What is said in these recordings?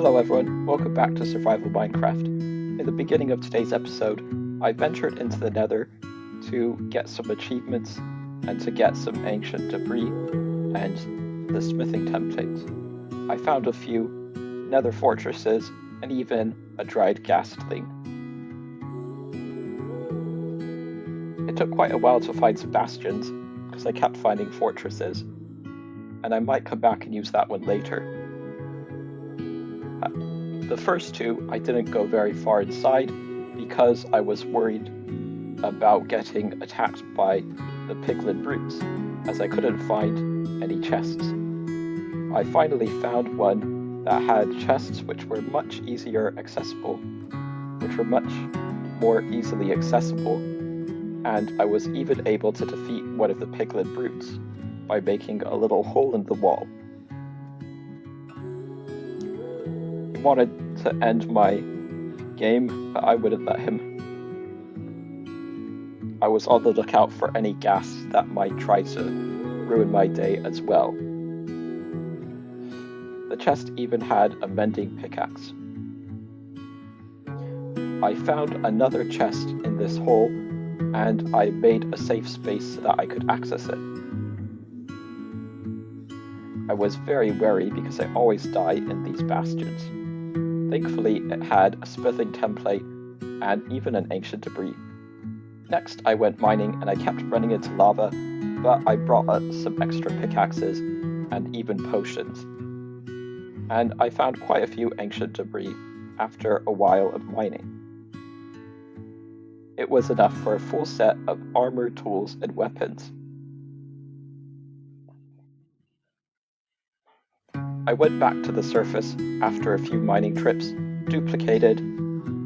Hello everyone, welcome back to Survival Minecraft. In the beginning of today's episode, I ventured into the nether to get some achievements and to get some ancient debris and the smithing templates. I found a few nether fortresses and even a dried ghastling. It took quite a while to find some bastions because I kept finding fortresses, and I might come back and use that one later. The first two, I didn't go very far inside because I was worried about getting attacked by the piglin brutes, as I couldn't find any chests. I finally found one that had chests which were much more easily accessible, and I was even able to defeat one of the piglin brutes by making a little hole in the wall. He wanted to end my game, but I wouldn't let him. I was on the lookout for any ghasts that might try to ruin my day as well. The chest even had a mending pickaxe. I found another chest in this hole, and I made a safe space so that I could access it. I was very wary because I always die in these bastions. Thankfully, it had a smithing template and even an ancient debris. Next, I went mining and I kept running into lava, but I brought up some extra pickaxes and even potions. And I found quite a few ancient debris after a while of mining. It was enough for a full set of armor, tools, and weapons. I went back to the surface after a few mining trips, duplicated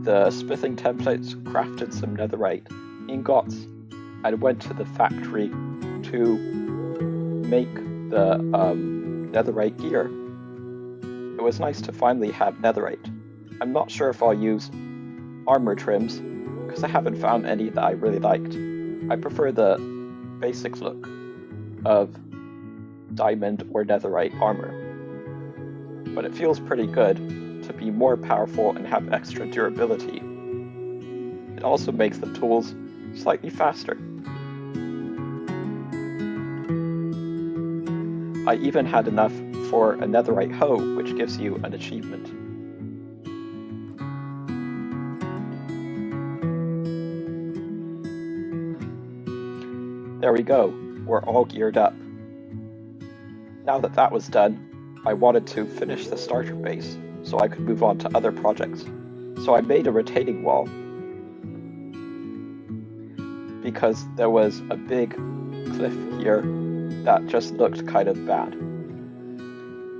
the smithing templates, crafted some netherite ingots, and went to the factory to make the netherite gear. It was nice to finally have netherite. I'm not sure if I'll use armor trims, because I haven't found any that I really liked. I prefer the basic look of diamond or netherite armor. But it feels pretty good to be more powerful and have extra durability. It also makes the tools slightly faster. I even had enough for a netherite hoe, which gives you an achievement. There we go, we're all geared up. Now that that was done, I wanted to finish the starter base so I could move on to other projects. So I made a retaining wall because there was a big cliff here that just looked kind of bad.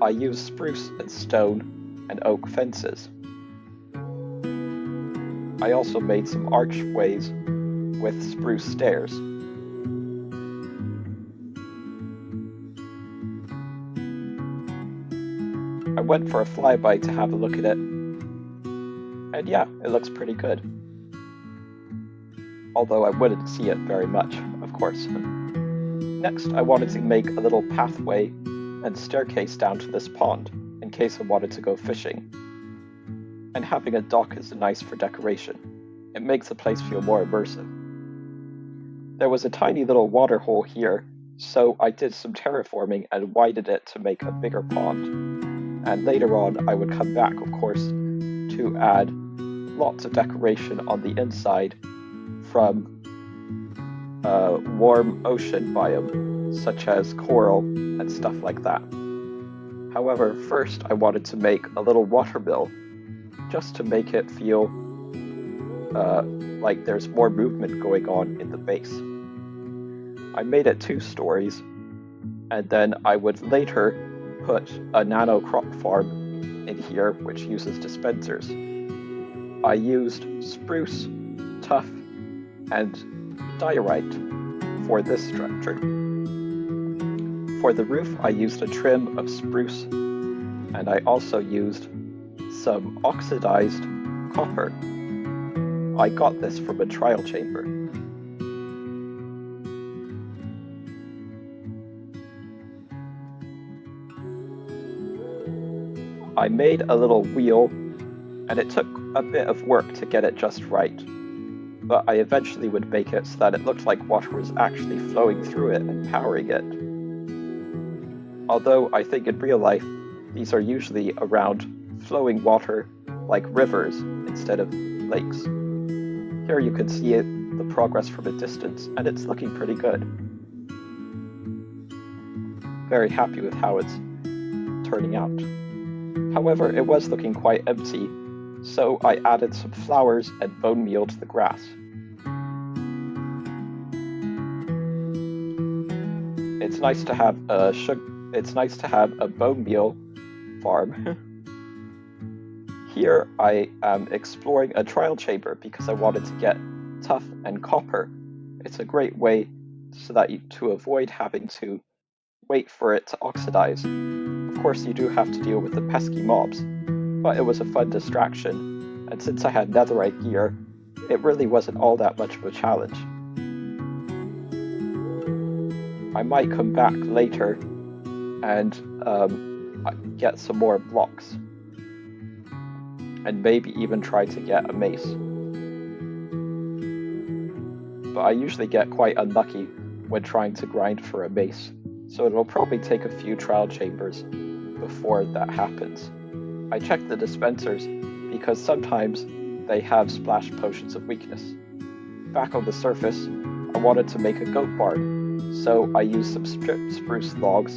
I used spruce and stone and oak fences. I also made some archways with spruce stairs. I went for a flyby to have a look at it, and yeah, it looks pretty good. Although I wouldn't see it very much, of course. Next, I wanted to make a little pathway and staircase down to this pond, in case I wanted to go fishing. And having a dock is nice for decoration. It makes the place feel more immersive. There was a tiny little water hole here, so I did some terraforming and widened it to make a bigger pond. And later on, I would come back, of course, to add lots of decoration on the inside from a warm ocean biome, such as coral and stuff like that. However, first I wanted to make a little water mill, just to make it feel like there's more movement going on in the base. I made it 2 stories, and then I would later put a nano crop farm in here which uses dispensers. I used spruce, tuff, and diorite for this structure. For the roof, I used a trim of spruce, and I also used some oxidized copper. I got this from a trial chamber. I made a little wheel, and it took a bit of work to get it just right, but I eventually would make it so that it looked like water was actually flowing through it and powering it. Although I think in real life, these are usually around flowing water like rivers instead of lakes. Here you can see the progress from a distance, and it's looking pretty good. Very happy with how it's turning out. However, it was looking quite empty, so I added some flowers and bone meal to the grass. It's nice to have a bone meal farm. Here I am exploring a trial chamber because I wanted to get tuff and copper. It's a great way to avoid having to wait for it to oxidize. Of course, you do have to deal with the pesky mobs, but it was a fun distraction, and since I had netherite gear, it really wasn't all that much of a challenge. I might come back later and get some more blocks, and maybe even try to get a mace. But I usually get quite unlucky when trying to grind for a mace, so it'll probably take a few trial chambers before that happens. I check the dispensers because sometimes they have splash potions of weakness. Back on the surface, I wanted to make a goat barn, so I used some stripped spruce logs,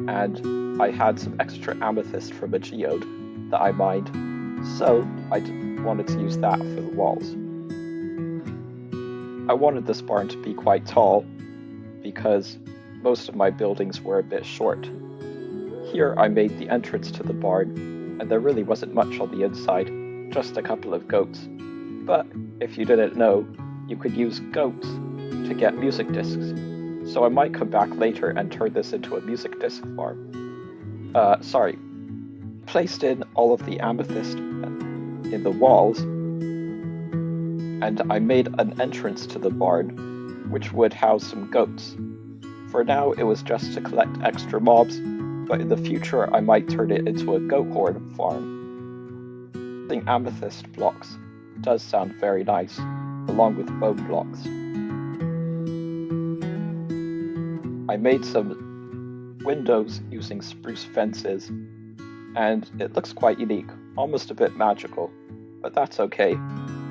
and I had some extra amethyst from a geode that I mined, so I wanted to use that for the walls. I wanted this barn to be quite tall because most of my buildings were a bit short. Here I made the entrance to the barn, and there really wasn't much on the inside, just a couple of goats. But if you didn't know, you could use goats to get music discs, so I might come back later and turn this into a music disc farm. Placed in all of the amethyst in the walls, and I made an entrance to the barn, which would house some goats. For now, it was just to collect extra mobs, but in the future I might turn it into a goat horn farm. Using amethyst blocks does sound very nice, along with bone blocks. I made some windows using spruce fences, and it looks quite unique, almost a bit magical, but that's okay,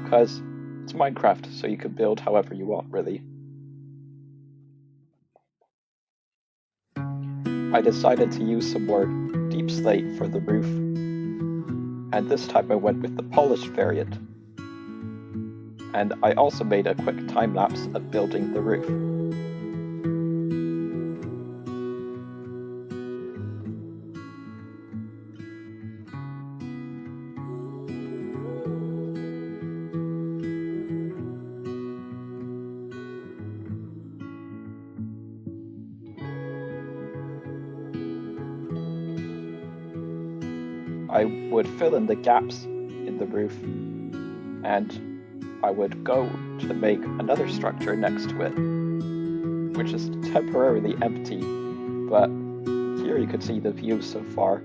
because it's Minecraft, so you can build however you want, really. I decided to use some more deep slate for the roof, and this time I went with the polished variant. And I also made a quick time-lapse of building the roof. I would fill in the gaps in the roof, and I would go to make another structure next to it, which is temporarily empty, but here you can see the view so far,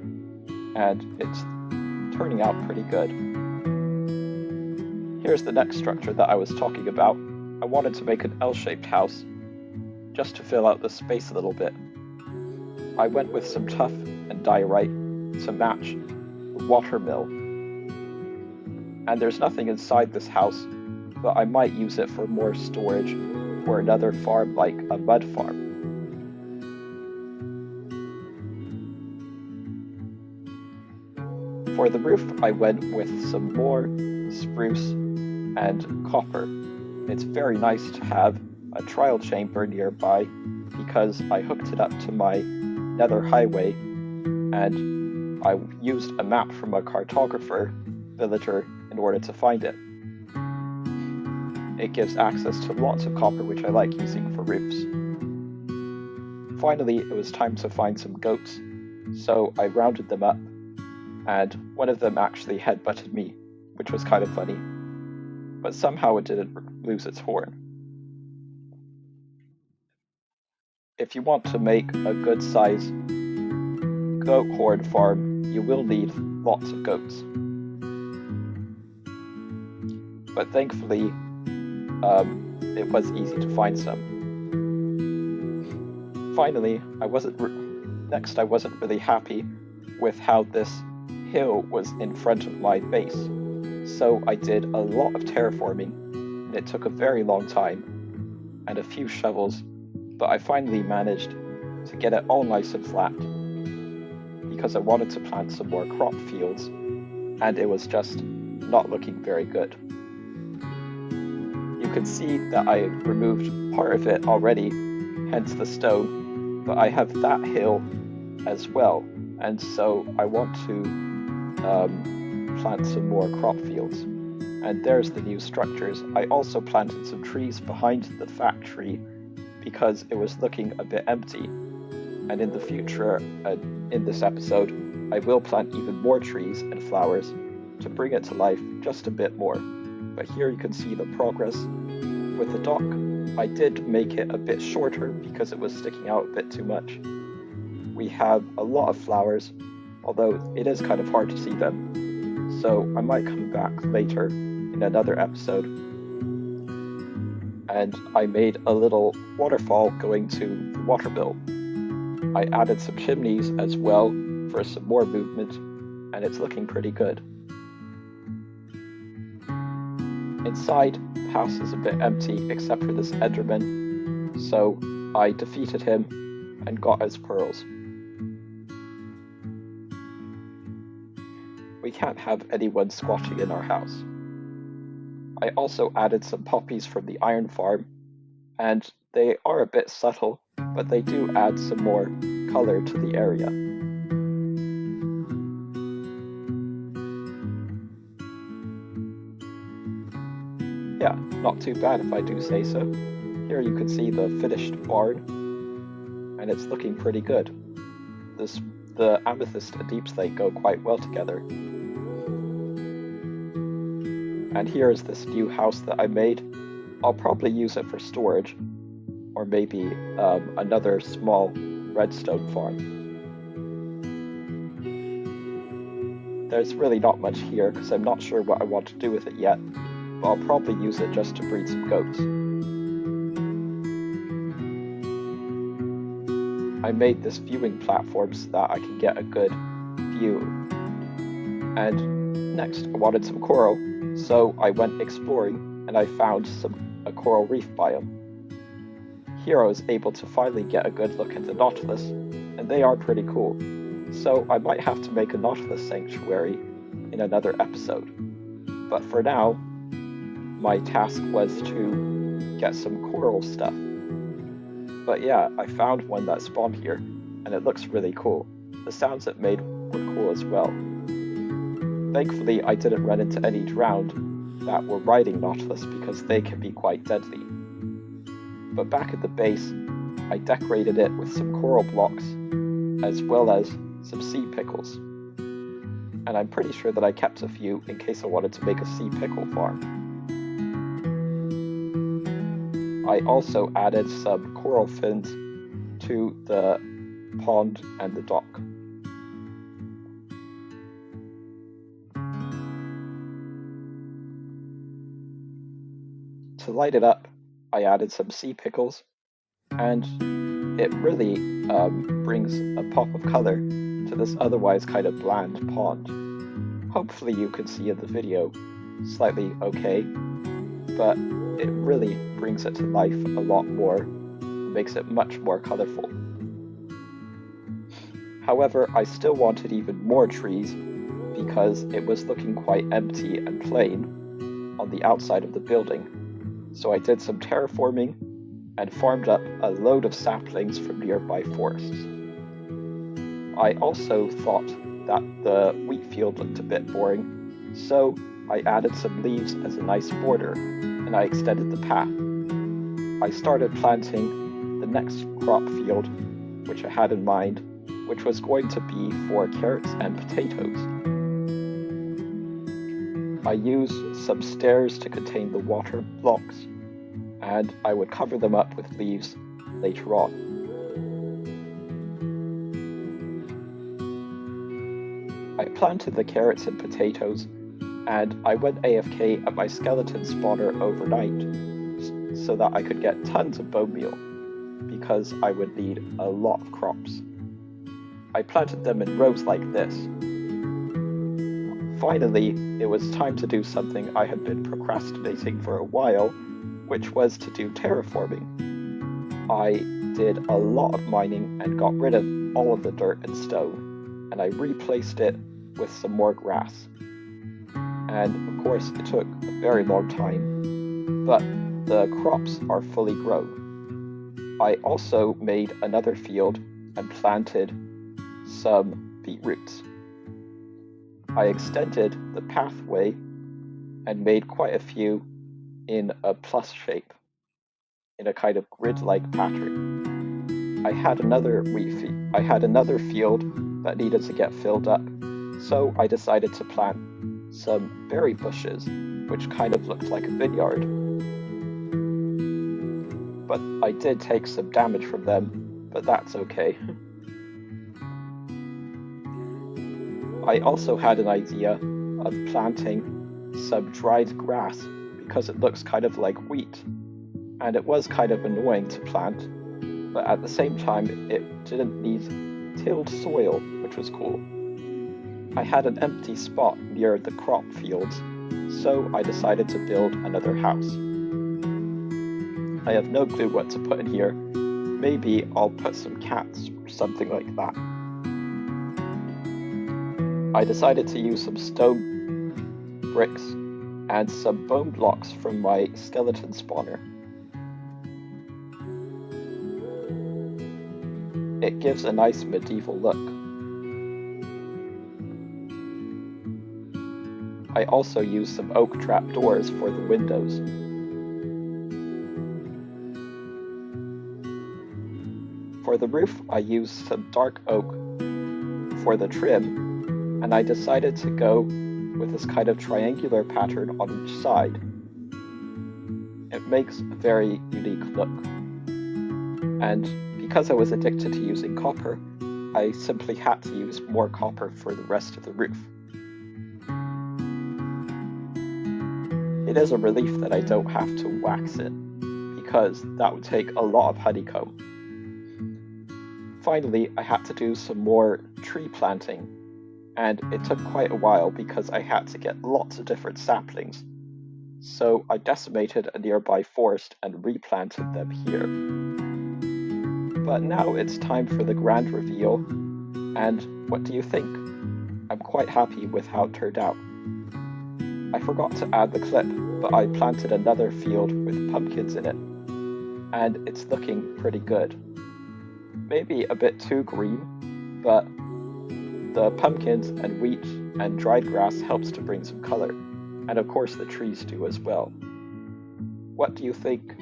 and it's turning out pretty good. Here's the next structure that I was talking about. I wanted to make an L-shaped house, just to fill out the space a little bit. I went with some tuff and diorite to match the water mill. And there's nothing inside this house, but I might use it for more storage for another farm like a mud farm. For the roof, I went with some more spruce and copper. It's very nice to have a trial chamber nearby because I hooked it up to my nether highway, and I used a map from a cartographer villager in order to find it. It gives access to lots of copper, which I like using for roofs. Finally, it was time to find some goats, so I rounded them up, and one of them actually headbutted me, which was kind of funny, but somehow it didn't lose its horn. If you want to make a good size goat horde farm, you will need lots of goats. But thankfully, it was easy to find some. Finally, I wasn't really happy with how this hill was in front of my base. So I did a lot of terraforming, and it took a very long time, and a few shovels, but I finally managed to get it all nice and flat, because I wanted to plant some more crop fields, and it was just not looking very good. You can see that I removed part of it already, hence the stone, but I have that hill as well, and so I want to plant some more crop fields. And there's the new structures. I also planted some trees behind the factory because it was looking a bit empty. And in the future, in this episode, I will plant even more trees and flowers to bring it to life just a bit more. But here you can see the progress with the dock. I did make it a bit shorter because it was sticking out a bit too much. We have a lot of flowers, although it is kind of hard to see them. So I might come back later in another episode. And I made a little waterfall going to the water bill. I added some chimneys as well for some more movement, and it's looking pretty good. Inside, the house is a bit empty except for this Enderman, so I defeated him and got his pearls. We can't have anyone squatting in our house. I also added some poppies from the iron farm, and they are a bit subtle, but they do add some more color to the area. Yeah, not too bad if I do say so. Here you can see the finished barn, and it's looking pretty good. The amethyst and deep slate go quite well together. And here is this new house that I made. I'll probably use it for storage, or maybe another small redstone farm. There's really not much here because I'm not sure what I want to do with it yet, but I'll probably use it just to breed some goats. I made this viewing platform so that I can get a good view. And next, I wanted some coral, so I went exploring and I found a coral reef biome. Here I was able to finally get a good look at the nautilus, and they are pretty cool. So I might have to make a nautilus sanctuary in another episode. But for now, my task was to get some coral stuff. But yeah, I found one that spawned here, and it looks really cool. The sounds it made were cool as well. Thankfully, I didn't run into any drowned that were riding nautilus because they can be quite deadly. But back at the base, I decorated it with some coral blocks, as well as some sea pickles. And I'm pretty sure that I kept a few in case I wanted to make a sea pickle farm. I also added some coral fins to the pond and the dock. To light it up, I added some sea pickles, and it really brings a pop of color to this otherwise kind of bland pond. Hopefully you can see in the video slightly okay, but it really brings it to life a lot more, makes it much more colorful. However, I still wanted even more trees because it was looking quite empty and plain on the outside of the building. So I did some terraforming and farmed up a load of saplings from nearby forests. I also thought that the wheat field looked a bit boring, so I added some leaves as a nice border, and I extended the path. I started planting the next crop field, which I had in mind, which was going to be for carrots and potatoes. I used some stairs to contain the water blocks, and I would cover them up with leaves later on. I planted the carrots and potatoes, and I went AFK at my skeleton spawner overnight so that I could get tons of bone meal, because I would need a lot of crops. I planted them in rows like this. Finally, it was time to do something I had been procrastinating for a while, which was to do terraforming. I did a lot of mining and got rid of all of the dirt and stone, and I replaced it with some more grass. And of course, it took a very long time, but the crops are fully grown. I also made another field and planted some beetroots. I extended the pathway and made quite a few in a plus shape, in a kind of grid-like pattern. I had another field that needed to get filled up, so I decided to plant some berry bushes, which kind of looked like a vineyard. But I did take some damage from them, but that's okay. I also had an idea of planting some dried grass because it looks kind of like wheat, and it was kind of annoying to plant, but at the same time it didn't need tilled soil, which was cool. I had an empty spot near the crop fields, so I decided to build another house. I have no clue what to put in here. Maybe I'll put some cats or something like that. I decided to use some stone bricks and some bone blocks from my skeleton spawner. It gives a nice medieval look. I also used some oak trapdoors for the windows. For the roof, I used some dark oak for the trim, and I decided to go with this kind of triangular pattern on each side. It makes a very unique look. And because I was addicted to using copper, I simply had to use more copper for the rest of the roof. It is a relief that I don't have to wax it, because that would take a lot of honeycomb. Finally, I had to do some more tree planting, and it took quite a while because I had to get lots of different saplings. So I decimated a nearby forest and replanted them here. But now it's time for the grand reveal, and what do you think? I'm quite happy with how it turned out. I forgot to add the clip, but I planted another field with pumpkins in it, and it's looking pretty good. Maybe a bit too green, but the pumpkins and wheat and dried grass helps to bring some color, and of course the trees do as well. What do you think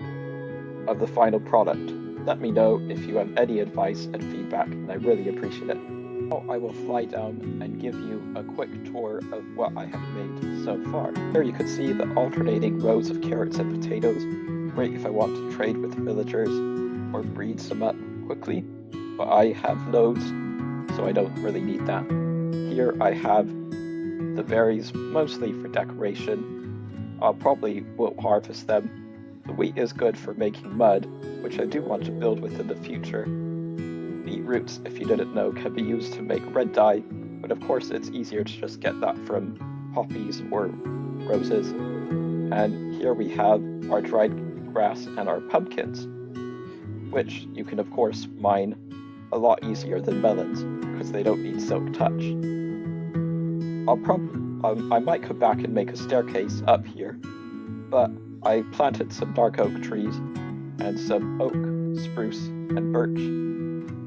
of the final product? Let me know if you have any advice and feedback, and I really appreciate it. Now I will fly down and give you a quick tour of what I have made so far. Here you can see the alternating rows of carrots and potatoes, great if I want to trade with villagers or breed some up quickly, but I have loads, so I don't really need that. Here I have the berries, mostly for decoration. I'll probably won't harvest them. The wheat is good for making mud, which I do want to build with in the future. Beetroots, if you didn't know, can be used to make red dye, but of course it's easier to just get that from poppies or roses. And here we have our dried grass and our pumpkins, which you can of course mine a lot easier than melons because they don't need silk touch. I might come back and make a staircase up here, but I planted some dark oak trees and some oak, spruce, and birch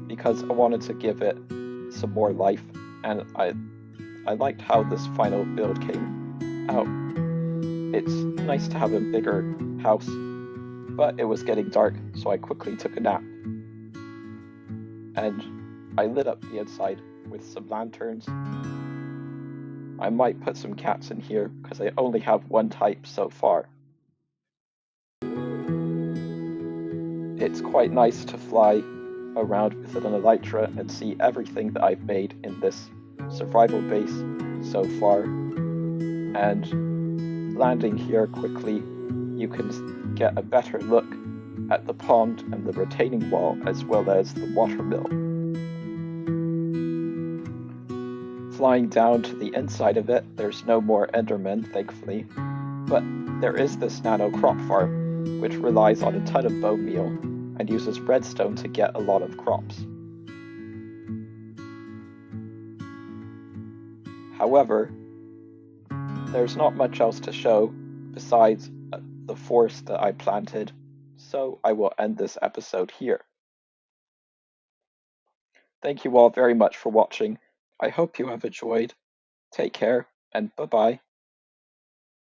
because I wanted to give it some more life, and I liked how this final build came out. It's nice to have a bigger house, but it was getting dark, so I quickly took a nap. And I lit up the inside with some lanterns. I might put some cats in here because I only have one type so far. It's quite nice to fly around with an elytra and see everything that I've made in this survival base so far, and landing here quickly, you can get a better look at the pond and the retaining wall as well as the water mill. Flying down to the inside of it, there's no more Endermen, thankfully, but there is this nano crop farm, which relies on a ton of bone meal and uses redstone to get a lot of crops. However, there's not much else to show besides the forest that I planted, so I will end this episode here. Thank you all very much for watching. I hope you have enjoyed. Take care, and bye-bye.